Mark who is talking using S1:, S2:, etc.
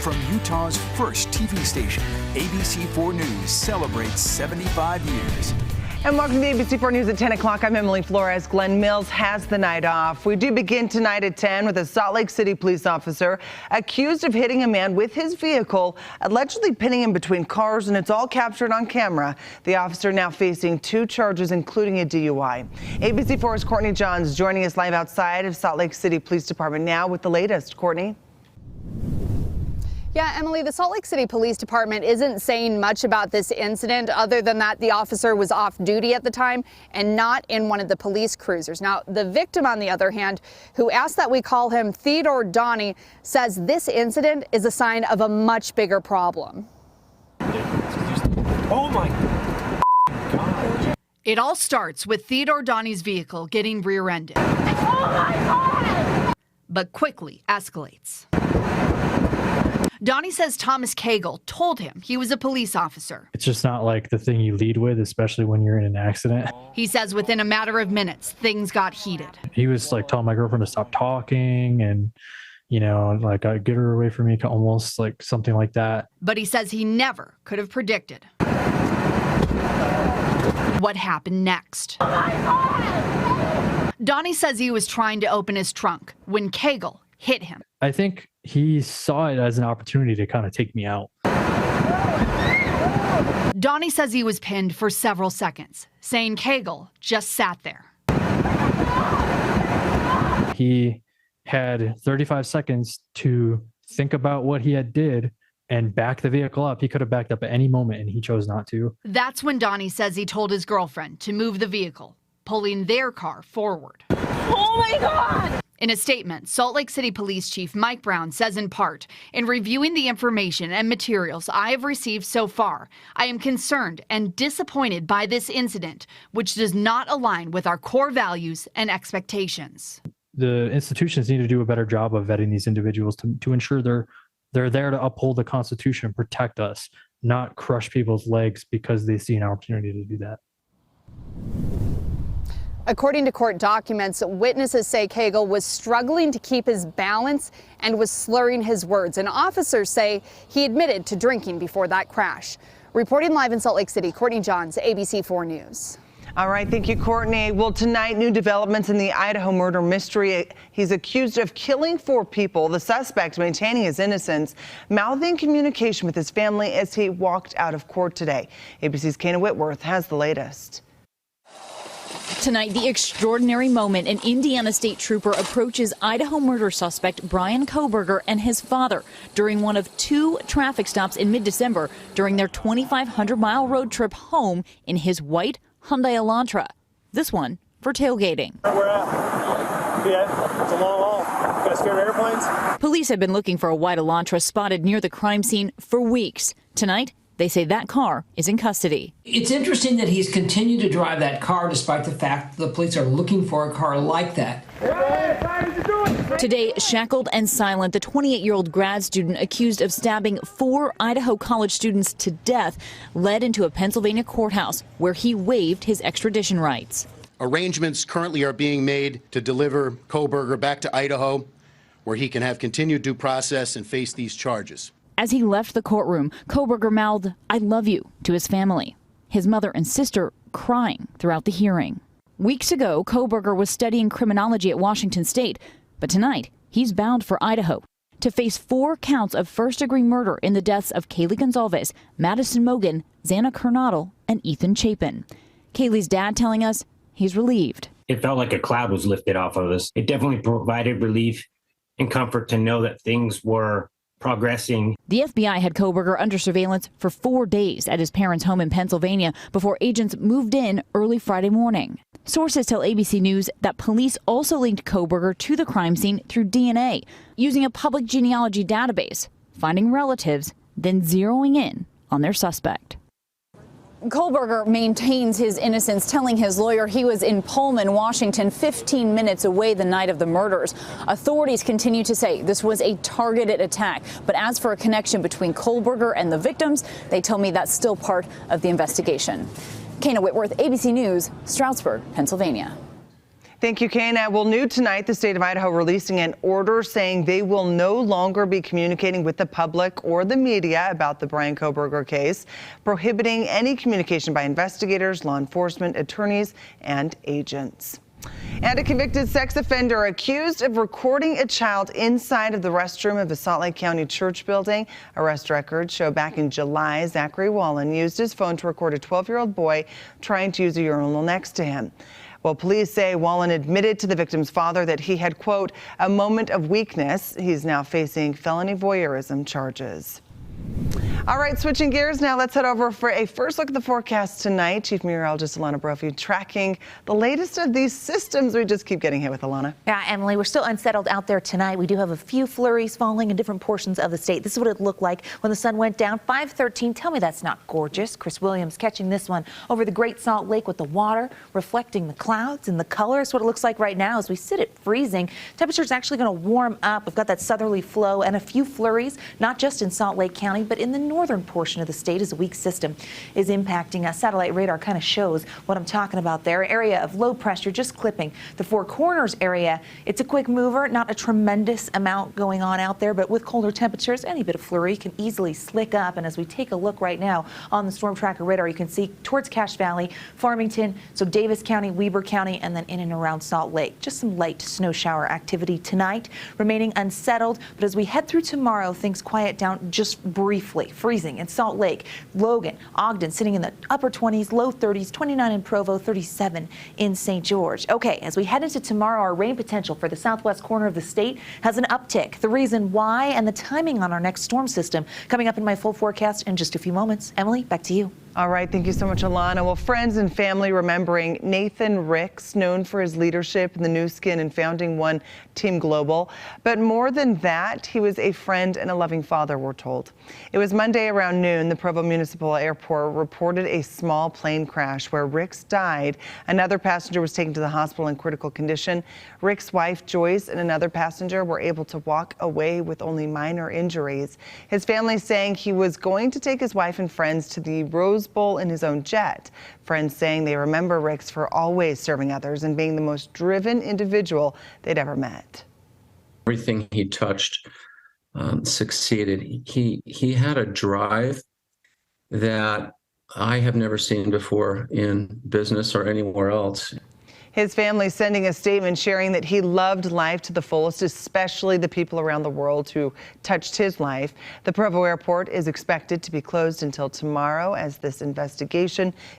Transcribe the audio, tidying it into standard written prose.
S1: From Utah's first TV station, ABC4 News celebrates 75 years.
S2: And welcome to ABC4 News at 10 o'clock. I'm Emily Flores. Glenn Mills has the night off. We do begin tonight at 10 with a Salt Lake City police officer accused of hitting a man with his vehicle, allegedly pinning him between cars, and it's all captured on camera. The officer now facing 2 charges, including a DUI. ABC4's Courtney Johns joining us live outside of Salt Lake City Police Department now with the latest. Courtney?
S3: Yeah, Emily, the Salt Lake City Police Department isn't saying much about this incident other than that the officer was off duty at the time and not in one of the police cruisers. Now, the victim, on the other hand, who asked that we call him Theodore Donnie, says this incident is a sign of a much bigger problem.
S4: Oh my God.
S5: It all starts with Theodore Donnie's vehicle getting rear-ended.
S6: Oh my God!
S5: But quickly escalates. Donnie says Thomas Cagle told him he was a police officer.
S7: It's just not like the thing you lead with, especially when you're in an accident.
S5: He says within a matter of minutes, things got heated.
S7: He was like telling my girlfriend to stop talking and, you know, like, get her away from me, almost like something like that.
S5: But he says he never could have predicted what happened next.
S6: Oh my God!
S5: Donnie says he was trying to open his trunk when Cagle hit him.
S7: I think he saw it as an opportunity to kind of take me out.
S5: Donnie says he was pinned for several seconds, saying Cagle just sat there.
S7: He had 35 seconds to think about what he had did and back the vehicle up. He could have backed up at any moment, and he chose not to.
S5: That's when Donnie says he told his girlfriend to move the vehicle, pulling their car forward.
S6: Oh my God!
S5: In a statement, Salt Lake City Police Chief Mike Brown says in part, "In reviewing the information and materials I have received so far, I am concerned and disappointed by this incident, which does not align with our core values and expectations."
S7: The institutions need to do a better job of vetting these individuals to ensure they're there to uphold the Constitution, protect us, not crush people's legs because they see an opportunity to do that.
S3: According to court documents, witnesses say Cagle was struggling to keep his balance and was slurring his words. And officers say he admitted to drinking before that crash. Reporting live in Salt Lake City, Courtney Johns, ABC4 News.
S2: All right, thank you, Courtney. Well, tonight, new developments in the Idaho murder mystery. He's accused of killing 4 people. The suspect maintaining his innocence, mouthing communication with his family as he walked out of court today. ABC's Kana Whitworth has the latest.
S8: Tonight, the extraordinary moment an Indiana state trooper approaches Idaho murder suspect Bryan Kohberger and his father during one of 2 traffic stops in mid-December during their 2,500-mile road trip home in his white Hyundai Elantra. This one for tailgating.
S4: Where at? Yeah, it's a long haul. You guys scared of airplanes?
S8: Police have been looking for a white Elantra spotted near the crime scene for weeks. Tonight, they say that car is in custody.
S9: It's interesting that he's continued to drive that car despite the fact the police are looking for a car like that.
S8: Today, shackled and silent, the 28-year-old grad student accused of stabbing 4 Idaho college students to death led into a Pennsylvania courthouse where he waived his extradition rights.
S10: Arrangements currently are being made to deliver Kohberger back to Idaho, where he can have continued due process and face these charges.
S8: As he left the courtroom, Kohberger mouthed, "I love you," to his family. His mother and sister crying throughout the hearing. Weeks ago, Kohberger was studying criminology at Washington State, but tonight he's bound for Idaho to face 4 counts of first-degree murder in the deaths of Kaylee Gonzalez, Madison Mogen, Xana Kernodle, and Ethan Chapin. Kaylee's dad telling us he's relieved.
S11: It felt like a cloud was lifted off of us. It definitely provided relief and comfort to know that things were progressing.
S8: The FBI had Kohberger under surveillance for 4 days at his parents' home in Pennsylvania before agents moved in early Friday morning. Sources tell ABC News that police also linked Kohberger to the crime scene through DNA, using a public genealogy database, finding relatives, then zeroing in on their suspect.
S3: Kohberger maintains his innocence, telling his lawyer he was in Pullman, Washington, 15 minutes away the night of the murders. Authorities continue to say this was a targeted attack. But as for a connection between Kohberger and the victims, they tell me that's still part of the investigation. Kana Whitworth, ABC News, Stroudsburg, Pennsylvania.
S2: Thank you, Kana. Well, new tonight, the state of Idaho releasing an order saying they will no longer be communicating with the public or the media about the Bryan Kohberger case, prohibiting any communication by investigators, law enforcement, attorneys, and agents. And a convicted sex offender accused of recording a child inside of the restroom of a Salt Lake County church building. Arrest records show back in July, Zachary Wallen used his phone to record a 12-year-old boy trying to use a urinal next to him. Well, police say Wallen admitted to the victim's father that he had, quote, a moment of weakness. He's now facing felony voyeurism charges. All right, switching gears now, let's head over for a first look at the forecast tonight. Chief Meteorologist Alana Brophy tracking the latest of these systems we just keep getting hit with, Alana.
S12: Yeah, Emily, we're still unsettled out there tonight. We do have a few flurries falling in different portions of the state. This is what it looked like when the sun went down. 5:13. Tell me that's not gorgeous. Chris Williams catching this one over the Great Salt Lake with the water reflecting the clouds and the colors. What it looks like right now as we sit at freezing. Temperature's actually going to warm up. We've got that southerly flow and a few flurries, not just in Salt Lake County, but in the northern portion of the state as a weak system is impacting us. Satellite radar kind of shows what I'm talking about there. Area of low pressure just clipping the Four Corners area. It's a quick mover, not a tremendous amount going on out there, but with colder temperatures, any bit of flurry can easily slick up. And as we take a look right now on the storm tracker radar, you can see towards Cache Valley, Farmington, so Davis County, Weber County, and then in and around Salt Lake. Just some light snow shower activity tonight, remaining unsettled. But as we head through tomorrow, things quiet down just briefly. Freezing in Salt Lake, Logan, Ogden sitting in the upper 20s, low 30s, 29 in Provo, 37 in St. George. Okay, as we head into tomorrow, our rain potential for the southwest corner of the state has an uptick. The reason why and the timing on our next storm system coming up in my full forecast in just a few moments. Emily, back to you.
S2: All right, thank you so much, Alana. Well, friends and family remembering Nathan Ricks, known for his leadership in the New Skin and founding One Team Global. But more than that, he was a friend and a loving father, we're told. It was Monday around noon, the Provo Municipal Airport reported a small plane crash where Ricks died. Another passenger was taken to the hospital in critical condition. Ricks' wife, Joyce, and another passenger were able to walk away with only minor injuries. His family saying he was going to take his wife and friends to the Rose Bowl in his own jet. Friends saying they remember Ricks for always serving others and being the most driven individual they'd ever met.
S13: Everything he touched succeeded. He had a drive that I have never seen before in business or anywhere else.
S2: His family sending a statement sharing that he loved life to the fullest, especially the people around the world who touched his life. The Provo Airport is expected to be closed until tomorrow as this investigation